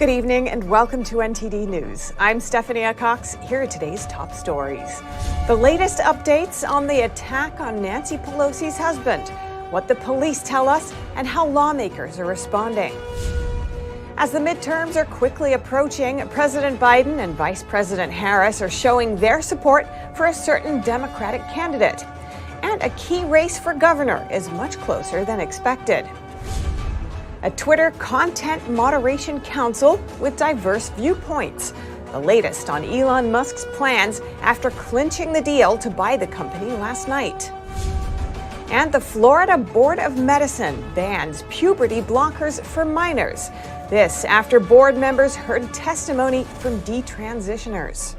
Good evening and welcome to NTD News. I'm Stephanie Cox. Here are today's top stories. The latest updates on the attack on Nancy Pelosi's husband, what the police tell us, and how lawmakers are responding. As the midterms are quickly approaching, President Biden and Vice President Harris are showing their support for a certain Democratic candidate. And a key race for governor is much closer than expected. A Twitter Content Moderation Council with diverse viewpoints. The latest on Elon Musk's plans after clinching the deal to buy the company last night. And the Florida Board of Medicine bans puberty blockers for minors. This after board members heard testimony from detransitioners.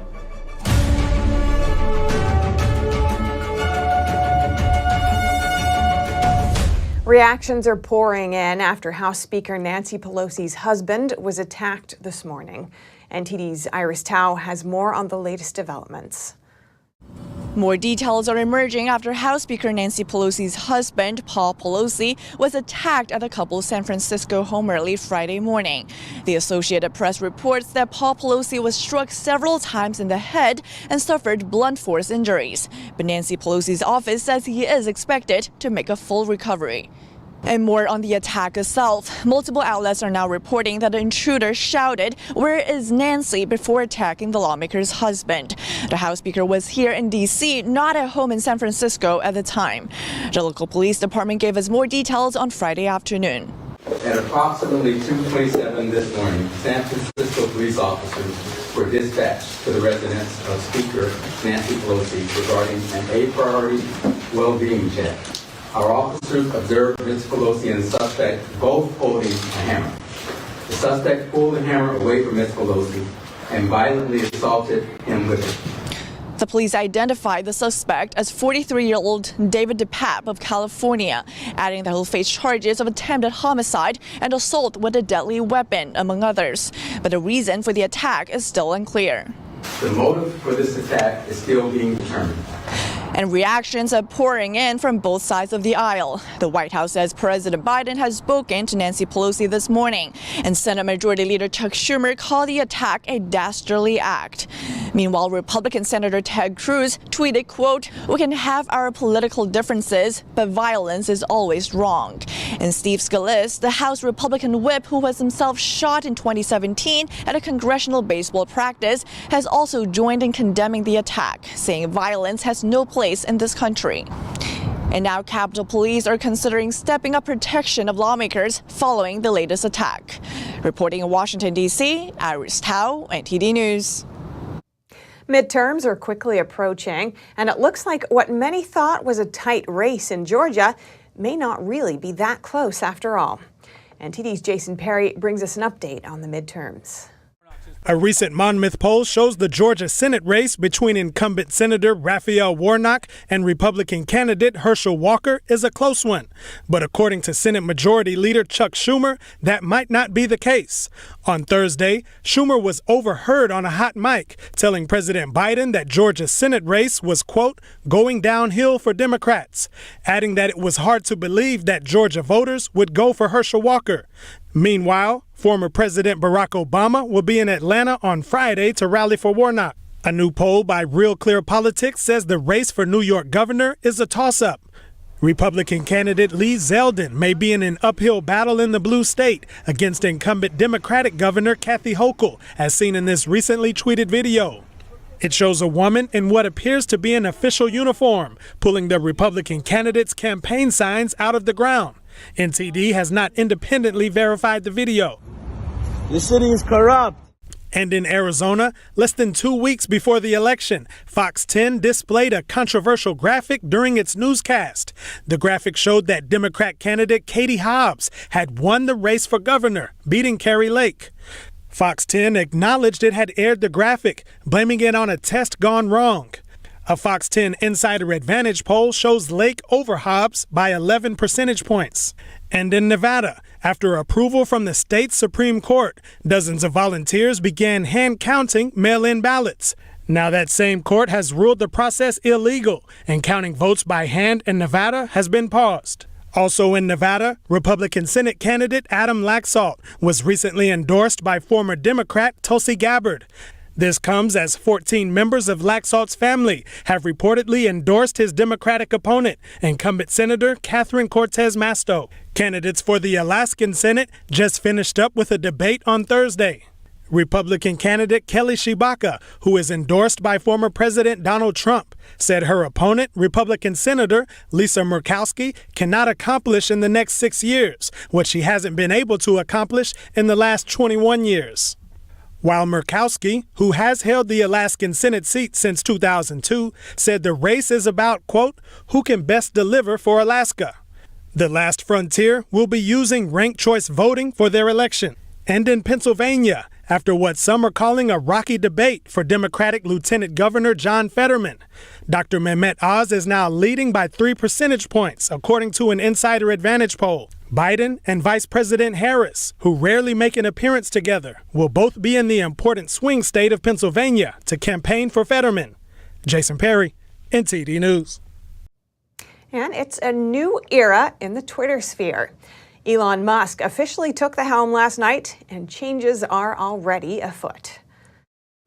Reactions are pouring in after House Speaker Nancy Pelosi's husband was attacked this morning. NTD's Iris Tao has more on the latest developments. More details are emerging after House Speaker Nancy Pelosi's husband, Paul Pelosi, was attacked at the couple's San Francisco home early Friday morning. The Associated Press reports that Paul Pelosi was struck several times in the head and suffered blunt force injuries. But Nancy Pelosi's office says he is expected to make a full recovery. And more on the attack itself. Multiple outlets are now reporting that the intruder shouted, "Where is Nancy?" before attacking the lawmaker's husband. The House Speaker was here in D.C., not at home in San Francisco at the time. The local police department gave us more details on Friday afternoon. At approximately 2:27 this morning, San Francisco police officers were dispatched to the residence of Speaker Nancy Pelosi regarding an A-priority well-being check. Our officers observed Ms. Pelosi and the suspect both holding a hammer. The suspect pulled the hammer away from Ms. Pelosi and violently assaulted him with it. The police identified the suspect as 43-year-old David DePape of California, adding that he'll face charges of attempted homicide and assault with a deadly weapon, among others. But the reason for the attack is still unclear. The motive for this attack is still being determined. And reactions are pouring in from both sides of the aisle. The White House says President Biden has spoken to Nancy Pelosi this morning, and Senate Majority Leader Chuck Schumer called the attack a dastardly act. Meanwhile, Republican Senator Ted Cruz tweeted, quote, "We can have our political differences, but violence is always wrong." And Steve Scalise, the House Republican whip who was himself shot in 2017 at a congressional baseball practice, has also joined in condemning the attack, saying violence has no place in this country. And now Capitol Police are considering stepping up protection of lawmakers following the latest attack. Reporting in Washington, D.C., Iris Tao, NTD News. Midterms are quickly approaching, and it looks like what many thought was a tight race in Georgia may not really be that close after all. NTD's Jason Perry brings us an update on the midterms. A recent Monmouth poll shows the Georgia Senate race between incumbent Senator Raphael Warnock and Republican candidate Herschel Walker is a close one. But according to Senate Majority Leader Chuck Schumer, that might not be the case. On Thursday, Schumer was overheard on a hot mic telling President Biden that Georgia's Senate race was, quote, "going downhill for Democrats," adding that it was hard to believe that Georgia voters would go for Herschel Walker. Meanwhile, former President Barack Obama will be in Atlanta on Friday to rally for Warnock. A new poll by Real Clear Politics says the race for New York governor is a toss-up. Republican candidate Lee Zeldin may be in an uphill battle in the blue state against incumbent Democratic Governor Kathy Hochul, as seen in this recently tweeted video. It shows a woman in what appears to be an official uniform, pulling the Republican candidate's campaign signs out of the ground. NTD has not independently verified the video. The city is corrupt. And in Arizona, less than 2 weeks before the election, Fox 10 displayed a controversial graphic during its newscast. The graphic showed that Democrat candidate Katie Hobbs had won the race for governor, beating Kari Lake. Fox 10 acknowledged it had aired the graphic, blaming it on a test gone wrong. A Fox 10 Insider Advantage poll shows Lake over Hobbs by 11 percentage points. And in Nevada, after approval from the state's Supreme Court, dozens of volunteers began hand-counting mail-in ballots. Now that same court has ruled the process illegal, and counting votes by hand in Nevada has been paused. Also in Nevada, Republican Senate candidate Adam Laxalt was recently endorsed by former Democrat Tulsi Gabbard. This comes as 14 members of Laxalt's family have reportedly endorsed his Democratic opponent, incumbent Senator Catherine Cortez Masto. Candidates for the Alaskan Senate just finished up with a debate on Thursday. Republican candidate Kelly Tshibaka, who is endorsed by former President Donald Trump, said her opponent, Republican Senator Lisa Murkowski, cannot accomplish in the next 6 years what she hasn't been able to accomplish in the last 21 years. While Murkowski, who has held the Alaskan Senate seat since 2002, said the race is about, quote, who can best deliver for Alaska. The last frontier will be using ranked choice voting for their election. And in Pennsylvania, after what some are calling a rocky debate for Democratic Lieutenant Governor John Fetterman, Dr. Mehmet Oz is now leading by 3 percentage points, according to an Insider Advantage poll. Biden and Vice President Harris, who rarely make an appearance together, will both be in the important swing state of Pennsylvania to campaign for Fetterman. Jason Perry, NTD News. And it's a new era in the Twitter sphere. Elon Musk officially took the helm last night, and changes are already afoot.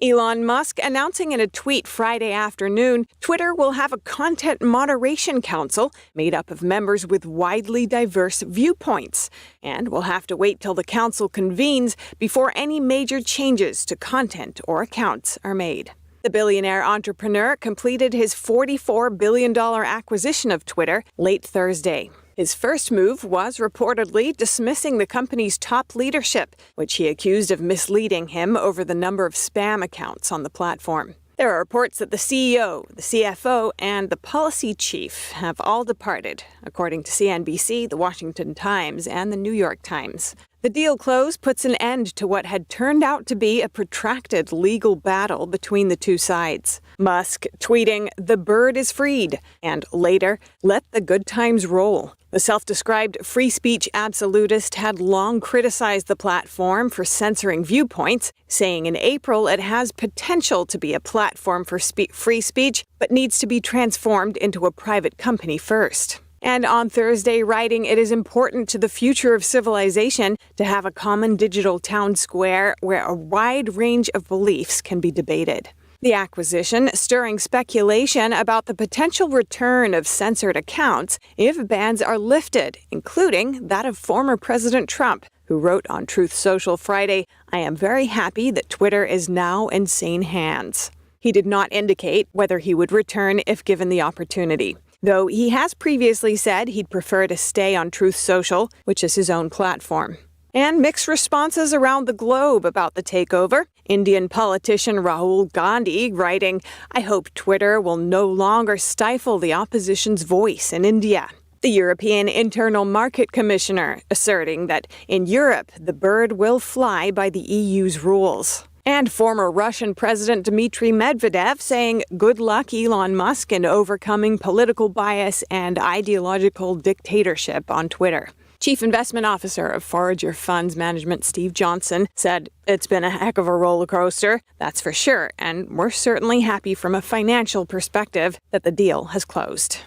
Elon Musk announcing in a tweet Friday afternoon, Twitter will have a content moderation council made up of members with widely diverse viewpoints, and will have to wait till the council convenes before any major changes to content or accounts are made. The billionaire entrepreneur completed his $44 billion acquisition of Twitter late Thursday. His first move was reportedly dismissing the company's top leadership, which he accused of misleading him over the number of spam accounts on the platform. There are reports that the CEO, the CFO, and the policy chief have all departed, according to CNBC, The Washington Times, and The New York Times. The deal close puts an end to what had turned out to be a protracted legal battle between the two sides. Musk tweeting, "The bird is freed," and later, "Let the good times roll." The self-described free speech absolutist had long criticized the platform for censoring viewpoints, saying in April it has potential to be a platform for free speech, but needs to be transformed into a private company first. And on Thursday, writing, "It is important to the future of civilization to have a common digital town square where a wide range of beliefs can be debated." The acquisition stirring speculation about the potential return of censored accounts if bans are lifted, including that of former President Trump, who wrote on Truth Social Friday, "I am very happy that Twitter is now in sane hands." He did not indicate whether he would return if given the opportunity, though he has previously said he'd prefer to stay on Truth Social, which is his own platform. And mixed responses around the globe about the takeover. Indian politician Rahul Gandhi writing, "I hope Twitter will no longer stifle the opposition's voice in India." The European Internal Market Commissioner asserting that in Europe, the bird will fly by the EU's rules. And former Russian President Dmitry Medvedev saying, "Good luck, Elon Musk, in overcoming political bias and ideological dictatorship on Twitter." Chief Investment Officer of Forager Funds Management Steve Johnson said, "It's been a heck of a roller coaster, that's for sure, and we're certainly happy from a financial perspective that the deal has closed."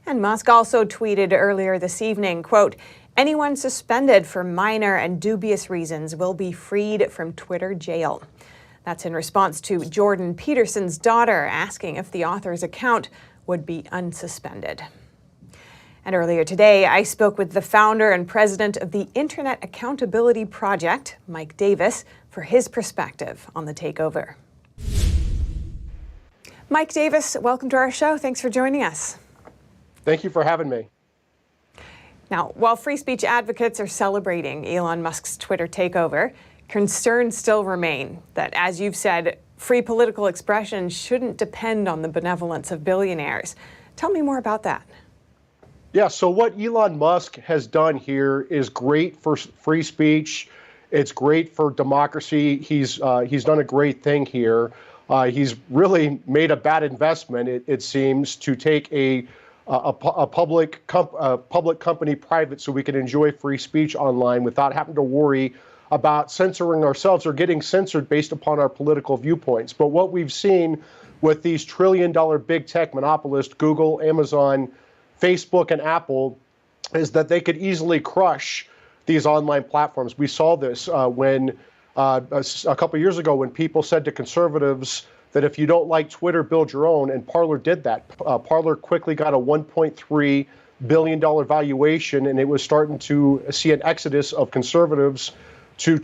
And Musk also tweeted earlier this evening, quote, "Anyone suspended for minor and dubious reasons will be freed from Twitter jail." That's in response to Jordan Peterson's daughter asking if the author's account would be unsuspended. And earlier today, I spoke with the founder and president of the Internet Accountability Project, Mike Davis, for his perspective on the takeover. Mike Davis, welcome to our show. Thanks for joining us. Thank you for having me. Now, while free speech advocates are celebrating Elon Musk's Twitter takeover, concerns still remain that, as you've said, free political expression shouldn't depend on the benevolence of billionaires. Tell me more about that. Yeah, so what Elon Musk has done here is great for free speech. It's great for democracy. He's done a great thing here. He's really made a bad investment, it seems, to take a public company private so we can enjoy free speech online without having to worry about censoring ourselves or getting censored based upon our political viewpoints. But what we've seen with these trillion-dollar big tech monopolists, Google, Amazon, Facebook and Apple is that they could easily crush these online platforms. We saw this when a couple of years ago when people said to conservatives that if you don't like Twitter, build your own, and Parler did that. Parler quickly got a $1.3 billion valuation, and it was starting to see an exodus of conservatives to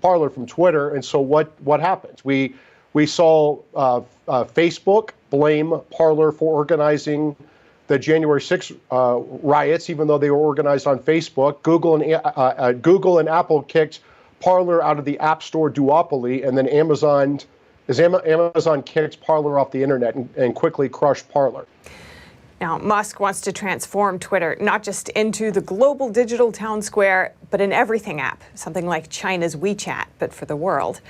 Parler from Twitter. And so what happened? We saw Facebook blame Parler for organizing the January 6th riots, even though they were organized on Facebook. Google and Apple kicked Parler out of the App Store duopoly, and then Amazon kicked Parler off the internet and quickly crushed Parler. Now, Musk wants to transform Twitter, not just into the global digital town square, but an everything app, something like China's Wechat, but for the world.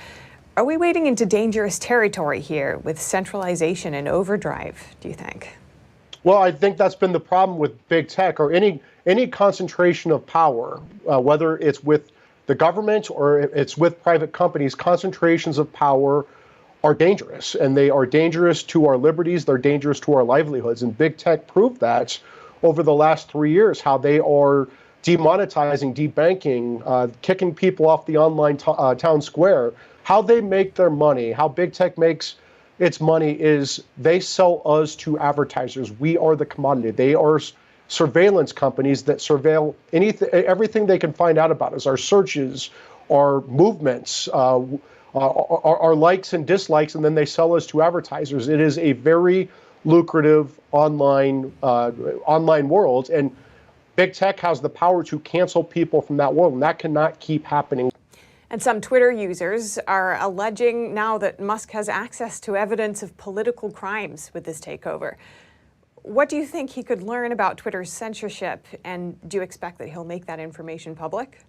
Are we wading into dangerous territory here with centralization and overdrive, do you think? Well, I think that's been the problem with big tech or any concentration of power, whether it's with the government or it's with private companies. Concentrations of power are dangerous, and they are dangerous to our liberties. They're dangerous to our livelihoods. And big tech proved that over the last 3 years, how they are demonetizing, debanking, kicking people off the online town square. How they make their money, how big tech makes its money is they sell us to advertisers. We are the commodity. They are surveillance companies that surveil everything they can find out about us, our searches, our movements, our likes and dislikes, and then they sell us to advertisers. It is a very lucrative online world, and big tech has the power to cancel people from that world, and that cannot keep happening. And some Twitter users are alleging now that Musk has access to evidence of political crimes with this takeover. What do you think he could learn about Twitter's censorship, and do you expect that he'll make that information public?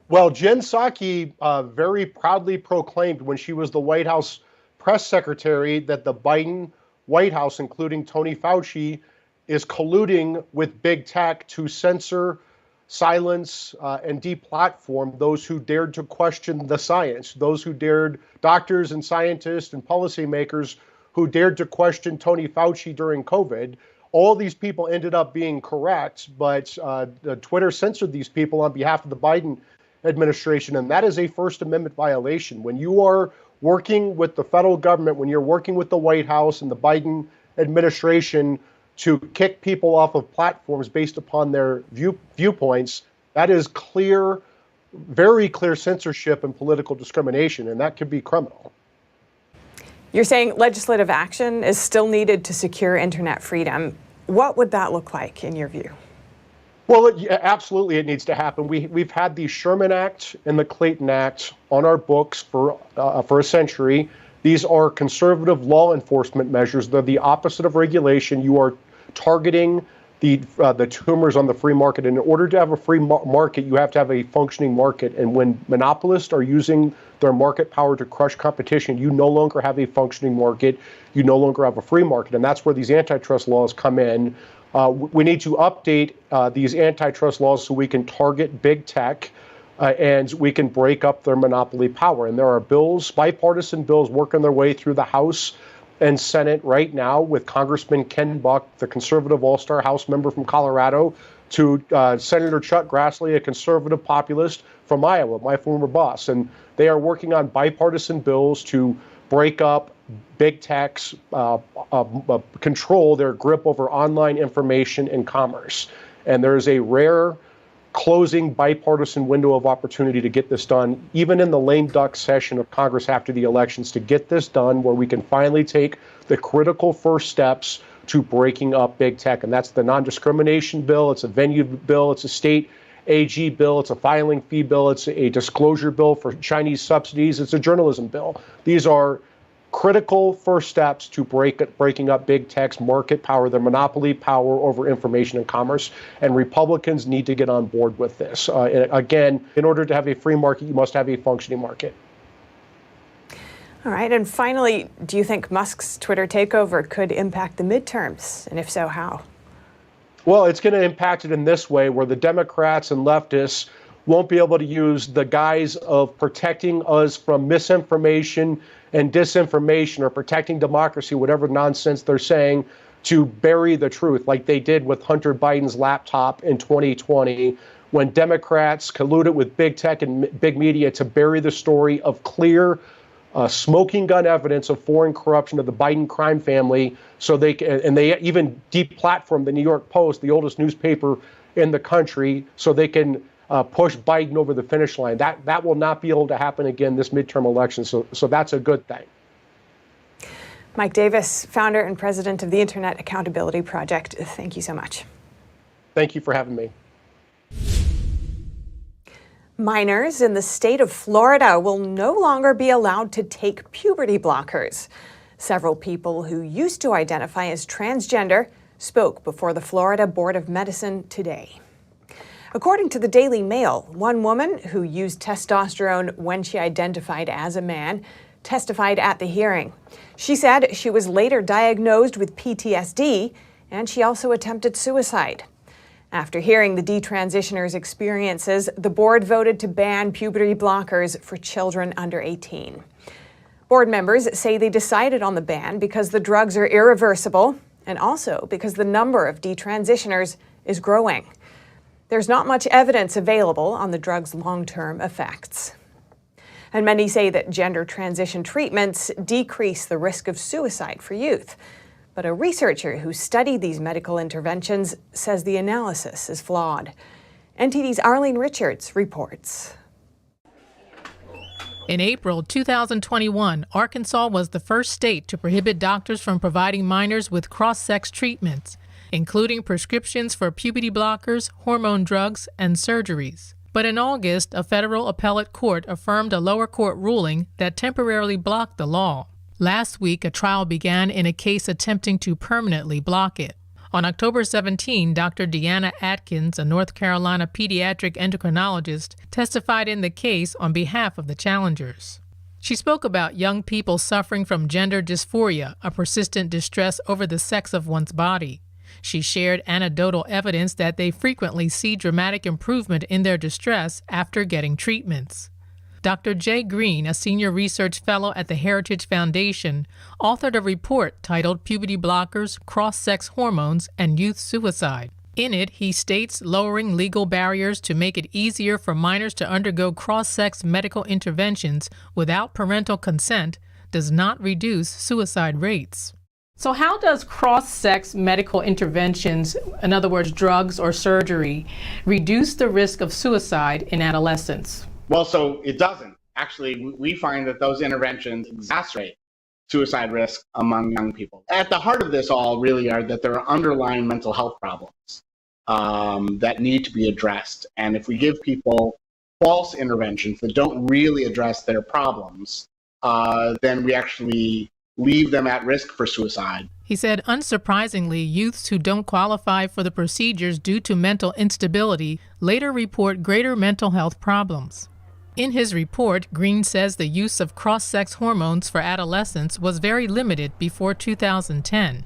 Well, Jen Psaki very proudly proclaimed when she was the White House press secretary that the Biden White House, including Tony Fauci, is colluding with big tech to censor, silence, and deplatform those who dared to question the science, those who dared, doctors and scientists and policymakers who dared to question Tony Fauci during COVID. All these people ended up being correct, but Twitter censored these people on behalf of the Biden administration, and that is a First Amendment violation. When you are working with the federal government, when you're working with the White House and the Biden administration to kick people off of platforms based upon their viewpoints, that is clear, very clear censorship and political discrimination, and that could be criminal. You're saying legislative action is still needed to secure internet freedom. What would that look like in your view? Well, absolutely, it needs to happen. We've had the Sherman Act and the Clayton Act on our books for a century. These are conservative law enforcement measures. They're the opposite of regulation. You are targeting the tumors on the free market. And in order to have a free market, you have to have a functioning market. And when monopolists are using their market power to crush competition, you no longer have a functioning market. You no longer have a free market. And that's where these antitrust laws come in. We need to update these antitrust laws so we can target big tech and we can break up their monopoly power. And there are bills, bipartisan bills, working their way through the House and Senate right now with Congressman Ken Buck, the conservative all-star House member from Colorado, to Senator Chuck Grassley, a conservative populist from Iowa, my former boss. And they are working on bipartisan bills to break up big tech's control, their grip over online information and commerce. And there is a rare closing bipartisan window of opportunity to get this done, even in the lame duck session of Congress after the elections, to get this done where we can finally take the critical first steps to breaking up big tech. And that's the non-discrimination bill. It's a venue bill. It's a state AG bill. It's a filing fee bill. It's a disclosure bill for Chinese subsidies. It's a journalism bill. These are critical first steps to breaking up big tech's market power, their monopoly power over information and commerce. And Republicans need to get on board with this. Again, in order to have a free market, you must have a functioning market. All right. And finally, do you think Musk's Twitter takeover could impact the midterms? And if so, how? Well, it's going to impact it in this way, where the Democrats and leftists won't be able to use the guise of protecting us from misinformation and disinformation or protecting democracy, whatever nonsense they're saying, to bury the truth, like they did with Hunter Biden's laptop in 2020, when Democrats colluded with big tech and big media to bury the story of clear smoking gun evidence of foreign corruption of the Biden crime family. So they even deplatformed the New York Post, the oldest newspaper in the country, so they can push Biden over the finish line. That will not be able to happen again this midterm election. So that's a good thing. Mike Davis, founder and president of the Internet Accountability Project. Thank you so much. Thank you for having me. Minors in the state of Florida will no longer be allowed to take puberty blockers. Several people who used to identify as transgender spoke before the Florida Board of Medicine today. According to the Daily Mail, one woman who used testosterone when she identified as a man testified at the hearing. She said she was later diagnosed with PTSD, and she also attempted suicide. After hearing the detransitioners' experiences, the board voted to ban puberty blockers for children under 18. Board members say they decided on the ban because the drugs are irreversible and also because the number of detransitioners is growing. There's not much evidence available on the drug's long-term effects. And many say that gender transition treatments decrease the risk of suicide for youth. But a researcher who studied these medical interventions says the analysis is flawed. NTD's Arlene Richards reports. In April 2021, Arkansas was the first state to prohibit doctors from providing minors with cross-sex treatments, including prescriptions for puberty blockers, hormone drugs, and surgeries. But in August, a federal appellate court affirmed a lower court ruling that temporarily blocked the law. Last week, a trial began in a case attempting to permanently block it. On October 17, Dr. Deanna Atkins, a North Carolina pediatric endocrinologist, testified in the case on behalf of the challengers. She spoke about young people suffering from gender dysphoria, a persistent distress over the sex of one's body. She shared anecdotal evidence that they frequently see dramatic improvement in their distress after getting treatments. Dr. Jay Green, a senior research fellow at the Heritage Foundation, authored a report titled Puberty Blockers, Cross-Sex Hormones, and Youth Suicide. In it, he states lowering legal barriers to make it easier for minors to undergo cross-sex medical interventions without parental consent does not reduce suicide rates. So how does cross-sex medical interventions, in other words, drugs or surgery, reduce the risk of suicide in adolescents? Well, so it doesn't. Actually, we find that those interventions exacerbate suicide risk among young people. At the heart of this all really are that there are underlying mental health problems that need to be addressed. And if we give people false interventions that don't really address their problems, then we actually leave them at risk for suicide. He said, unsurprisingly, youths who don't qualify for the procedures due to mental instability later report greater mental health problems. In his report, Green says the use of cross-sex hormones for adolescents was very limited before 2010.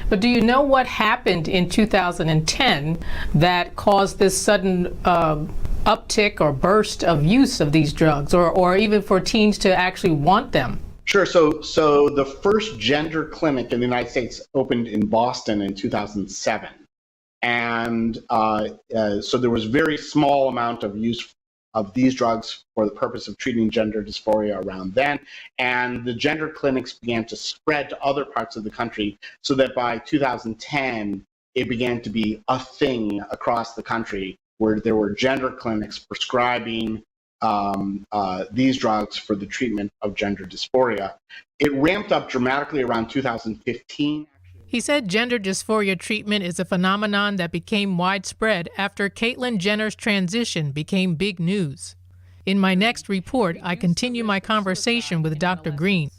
But do you know what happened in 2010 that caused this sudden uptick or burst of use of these drugs, or even for teens to actually want them? Sure. So the first gender clinic in the United States opened in Boston in 2007. And so there was very small amount of use of these drugs for the purpose of treating gender dysphoria around then. And the gender clinics began to spread to other parts of the country so that by 2010, it began to be a thing across the country where there were gender clinics prescribing these drugs for the treatment of gender dysphoria. It ramped up dramatically around 2015. He said gender dysphoria treatment is a phenomenon that became widespread after Caitlyn Jenner's transition became big news. In my next report, I continue my conversation with Dr. Green.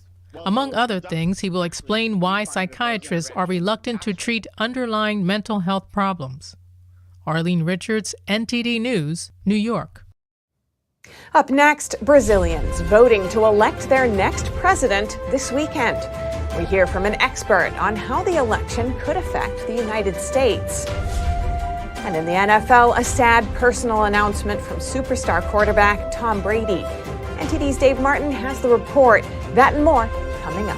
Among other things, he will explain why psychiatrists are reluctant to treat underlying mental health problems. Arlene Richards, NTD News, New York. Up next, Brazilians voting to elect their next president this weekend. We hear from an expert on how the election could affect the United States. And in the NFL, a sad personal announcement from superstar quarterback Tom Brady. NTD's Dave Martin has the report. That and more coming up.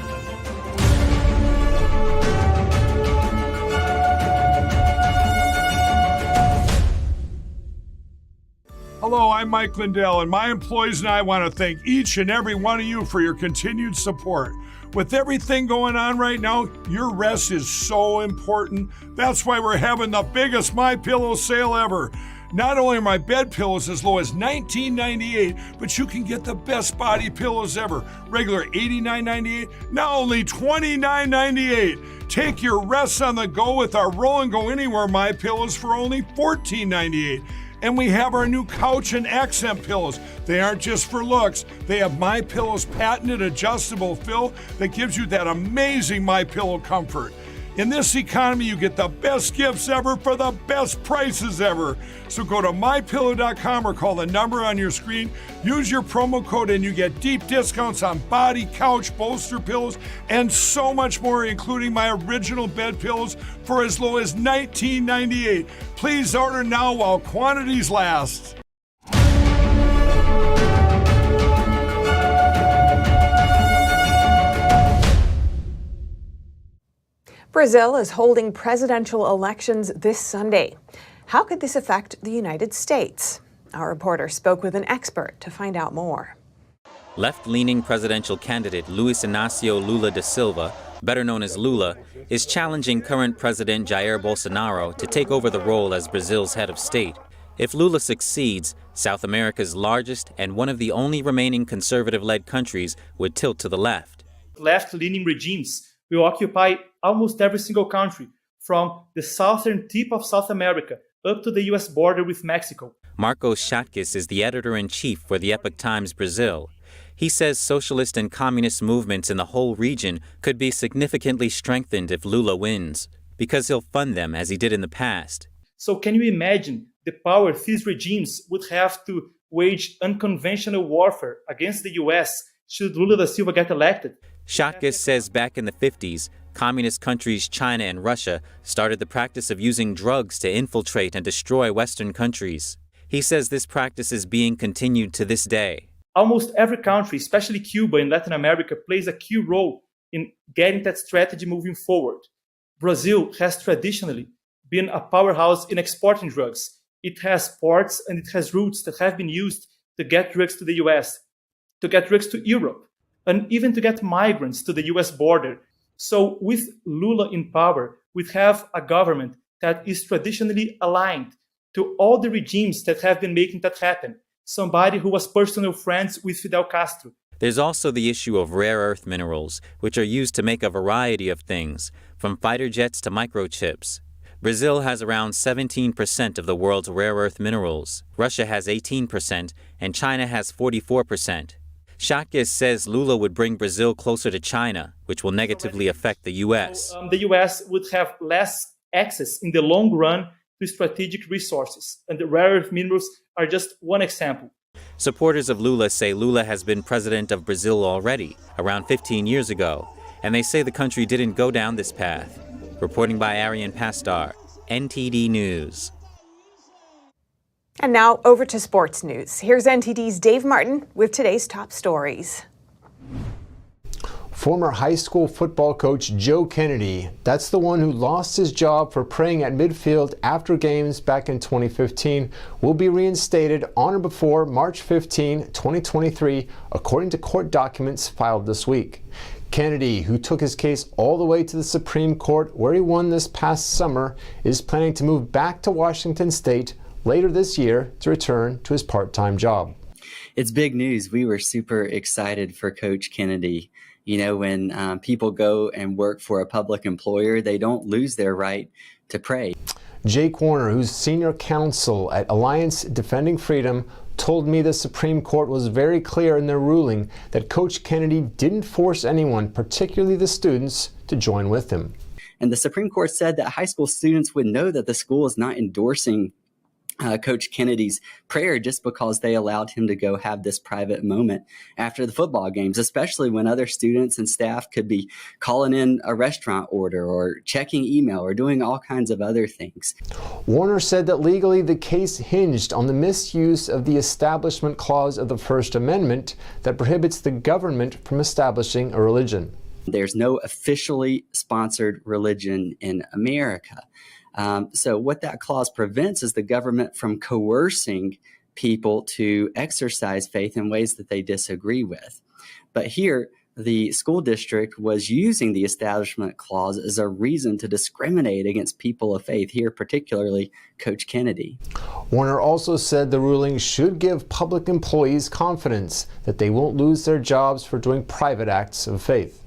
Hello, I'm Mike Lindell, and my employees and I want to thank each and every one of you for your continued support. With everything going on right now, your rest is so important. That's why we're having the biggest MyPillow sale ever. Not only are my bed pillows as low as $19.98, but you can get the best body pillows ever. Regular $89.98, now only $29.98. Take your rest on the go with our Roll and Go Anywhere MyPillows for only $14.98. And we have our new couch and accent pillows. They aren't just for looks. They have MyPillow's patented adjustable fill that gives you that amazing MyPillow comfort. In this economy, you get the best gifts ever for the best prices ever. So go to mypillow.com or call the number on your screen. Use your promo code and you get deep discounts on body, couch, bolster pillows, and so much more, including my original bed pillows for as low as $19.98. Please order now while quantities last. Brazil is holding presidential elections this Sunday. How could this affect the United States? Our reporter spoke with an expert to find out more. Left-leaning presidential candidate Luiz Inácio Lula da Silva, better known as Lula, is challenging current President Jair Bolsonaro to take over the role as Brazil's head of state. If Lula succeeds, South America's largest and one of the only remaining conservative-led countries would tilt to the left. Left-leaning regimes will occupy almost every single country, from the southern tip of South America up to the U.S. border with Mexico. Marcos Schatkis is the editor-in-chief for the Epoch Times Brazil. He says socialist and communist movements in the whole region could be significantly strengthened if Lula wins, because he'll fund them as he did in the past. So can you imagine the power these regimes would have to wage unconventional warfare against the U.S. should Lula da Silva get elected? Schatkis says back in the 50s, communist countries China and Russia started the practice of using drugs to infiltrate and destroy Western countries. He says this practice is being continued to this day. Almost every country, especially Cuba in Latin America, plays a key role in getting that strategy moving forward. Brazil has traditionally been a powerhouse in exporting drugs. It has ports and it has routes that have been used to get drugs to the US, to get drugs to Europe, and even to get migrants to the US border. So with Lula in power, we have a government that is traditionally aligned to all the regimes that have been making that happen. Somebody who was personal friends with Fidel Castro. There's also the issue of rare earth minerals, which are used to make a variety of things, from fighter jets to microchips. Brazil has around 17% of the world's rare earth minerals. Russia has 18%, and China has 44%. Schatkis says Lula would bring Brazil closer to China, which will negatively affect the U.S. So, the U.S. would have less access in the long run to strategic resources, and the rare earth minerals are just one example. Supporters of Lula say Lula has been president of Brazil already, around 15 years ago, and they say the country didn't go down this path. Reporting by Arian Pastar, NTD News. And now over to sports news. Here's NTD's Dave Martin with today's top stories. Former high school football coach Joe Kennedy, that's the one who lost his job for praying at midfield after games back in 2015, will be reinstated on or before March 15, 2023, according to court documents filed this week. Kennedy, who took his case all the way to the Supreme Court where he won this past summer, is planning to move back to Washington State later this year to return to his part-time job. It's big news. We were super excited for Coach Kennedy. You know, when people go and work for a public employer, they don't lose their right to pray. Jake Warner, who's senior counsel at Alliance Defending Freedom, told me the Supreme Court was very clear in their ruling that Coach Kennedy didn't force anyone, particularly the students, to join with him. And the Supreme Court said that high school students would know that the school is not endorsing Coach Kennedy's prayer just because they allowed him to go have this private moment after the football games, especially when other students and staff could be calling in a restaurant order or checking email or doing all kinds of other things. Warner said that legally the case hinged on the misuse of the Establishment Clause of the First Amendment that prohibits the government from establishing a religion. There's no officially sponsored religion in America. So what that clause prevents is the government from coercing people to exercise faith in ways that they disagree with. But here, the school district was using the Establishment Clause as a reason to discriminate against people of faith, here particularly Coach Kennedy. Warner also said the ruling should give public employees confidence that they won't lose their jobs for doing private acts of faith.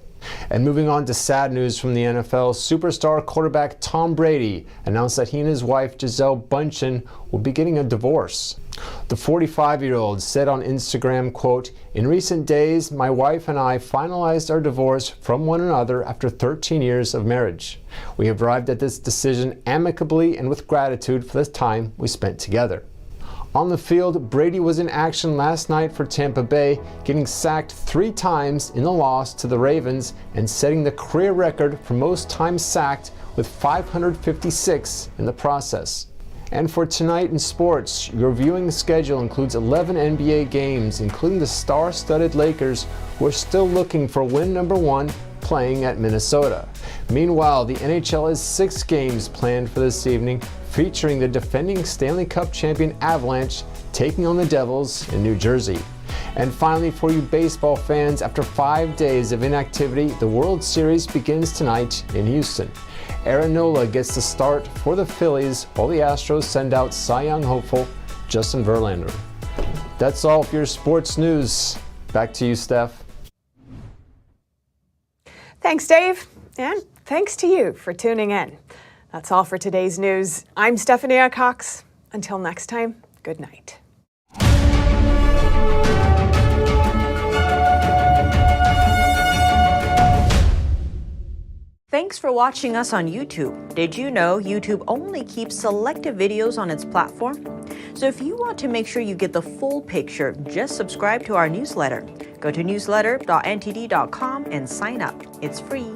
And moving on to sad news from the NFL, superstar quarterback Tom Brady announced that he and his wife Gisele Bündchen will be getting a divorce. The 45-year-old said on Instagram, quote, "In recent days, my wife and I finalized our divorce from one another after 13 years of marriage. We have arrived at this decision amicably and with gratitude for the time we spent together." On the field, Brady was in action last night for Tampa Bay, getting sacked 3 times in the loss to the Ravens and setting the career record for most times sacked with 556 in the process. And for tonight in sports, your viewing schedule includes 11 NBA games, including the star-studded Lakers, who are still looking for win number 1 playing at Minnesota. Meanwhile, the NHL has 6 games planned for this evening, featuring the defending Stanley Cup champion Avalanche taking on the Devils in New Jersey. And finally, for you baseball fans, after 5 days of inactivity, the World Series begins tonight in Houston. Aaron Nola gets the start for the Phillies, while the Astros send out Cy Young hopeful Justin Verlander. That's all for your sports news. Back to you, Steph. Thanks, Dave. And thanks to you for tuning in. That's all for today's news. I'm Stephanie Cox. Until next time, good night. Thanks for watching us on YouTube. Did you know YouTube only keeps selective videos on its platform? So if you want to make sure you get the full picture, just subscribe to our newsletter. Go to newsletter.ntd.com and sign up. It's free.